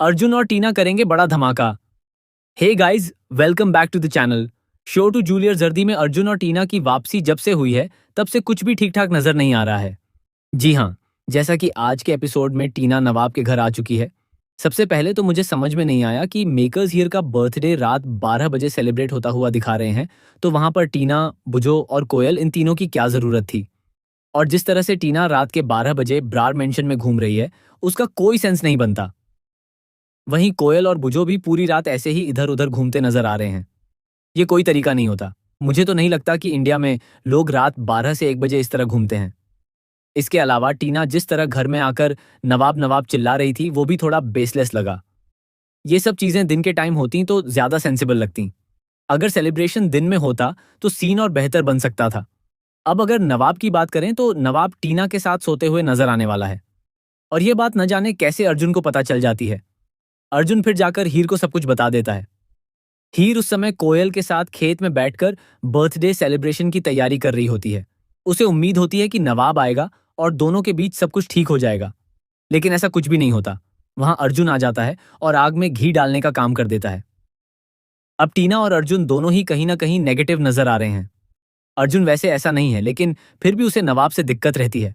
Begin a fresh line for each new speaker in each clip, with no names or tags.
अर्जुन और टीना करेंगे बड़ा धमाका। Hey guys, welcome back to the channel. शो टू जूलियर जर्दी में अर्जुन और टीना की वापसी जब से हुई है तब से कुछ भी ठीक ठाक नजर नहीं आ रहा है। जी हाँ, जैसा कि आज के एपिसोड में टीना नवाब के घर आ चुकी है। सबसे पहले तो मुझे समझ में नहीं आया कि मेकर्स हियर का बर्थडे रात 12 बजे सेलिब्रेट होता हुआ दिखा रहे हैं, तो वहां पर टीना, बुजो और कोयल इन तीनों की क्या जरूरत थी। और जिस तरह से टीना रात के 12 बजे ब्रार मेंशन में घूम रही है, उसका कोई सेंस नहीं बनता। वहीं कोयल और बुजो भी पूरी रात ऐसे ही इधर उधर घूमते नजर आ रहे हैं। ये कोई तरीका नहीं होता। मुझे तो नहीं लगता कि इंडिया में लोग रात 12 से 1 बजे इस तरह घूमते हैं। इसके अलावा टीना जिस तरह घर में आकर नवाब नवाब चिल्ला रही थी, वो भी थोड़ा बेसलेस लगा। ये सब चीजें दिन के टाइम होती तो ज्यादा सेंसिबल लगती। अगर सेलिब्रेशन दिन में होता तो सीन और बेहतर बन सकता था। अब अगर नवाब की बात करें तो नवाब टीना के साथ सोते हुए नजर आने वाला है। और ये बात न जाने कैसे अर्जुन को पता चल जाती है। अर्जुन फिर जाकर हीर को सब कुछ बता देता है। हीर उस समय कोयल के साथ खेत में बैठकर बर्थडे सेलिब्रेशन की तैयारी कर रही होती है। उसे उम्मीद होती है कि नवाब आएगा और दोनों के बीच सब कुछ ठीक हो जाएगा। लेकिन ऐसा कुछ भी नहीं होता। वहां अर्जुन आ जाता है और आग में घी डालने का काम कर देता है। अब टीना और अर्जुन दोनों ही कहीं ना कहीं नेगेटिव नजर आ रहे हैं। अर्जुन वैसे ऐसा नहीं है, लेकिन फिर भी उसे नवाब से दिक्कत रहती है।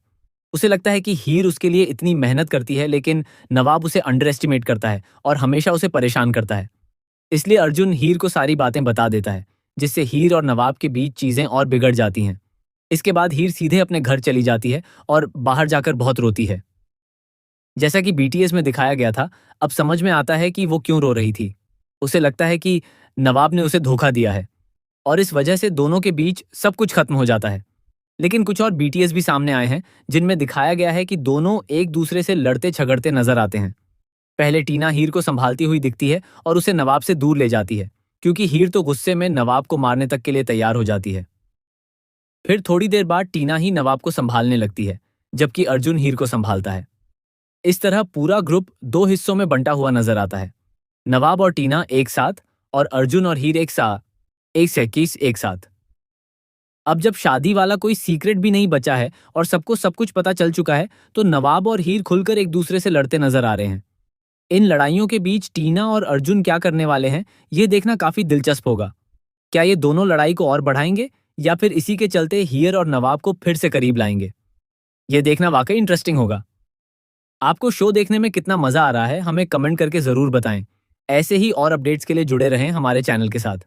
उसे लगता है कि हीर उसके लिए इतनी मेहनत करती है, लेकिन नवाब उसे अंडर एस्टिमेट करता है और हमेशा उसे परेशान करता है। इसलिए अर्जुन हीर को सारी बातें बता देता है, जिससे हीर और नवाब के बीच चीजें और बिगड़ जाती हैं। इसके बाद हीर सीधे अपने घर चली जाती है और बाहर जाकर बहुत रोती है। जैसा कि बीटीएस में दिखाया गया था, अब समझ में आता है कि वो क्यों रो रही थी। उसे लगता है कि नवाब ने उसे धोखा दिया है और इस वजह से दोनों के बीच सब कुछ खत्म हो जाता है। लेकिन कुछ और बीटीएस भी सामने आए हैं, जिनमें दिखाया गया है कि दोनों एक दूसरे से लड़ते झगड़ते नजर आते हैं। पहले टीना हीर को संभालती हुई दिखती है और उसे नवाब से दूर ले जाती है, क्योंकि हीर तो गुस्से में नवाब को मारने तक के लिए तैयार हो जाती है। फिर थोड़ी देर बाद टीना ही नवाब को संभालने लगती है, जबकि अर्जुन हीर को संभालता है। इस तरह पूरा ग्रुप दो हिस्सों में बंटा हुआ नजर आता है। नवाब और टीना एक साथ और अर्जुन और हीर एक से 21 एक साथ। अब जब शादी वाला कोई सीक्रेट भी नहीं बचा है और सबको सब कुछ पता चल चुका है, तो नवाब और हीर खुलकर एक दूसरे से लड़ते नजर आ रहे हैं। इन लड़ाइयों के बीच टीना और अर्जुन क्या करने वाले हैं, ये देखना काफी दिलचस्प होगा। क्या ये दोनों लड़ाई को और बढ़ाएंगे या फिर इसी के चलते हीर और नवाब को फिर से करीब लाएंगे? ये देखना वाकई इंटरेस्टिंग होगा। आपको शो देखने में कितना मजा आ रहा है, हमें कमेंट करके जरूर बताएं। ऐसे ही और अपडेट्स के लिए जुड़े रहें हमारे चैनल के साथ।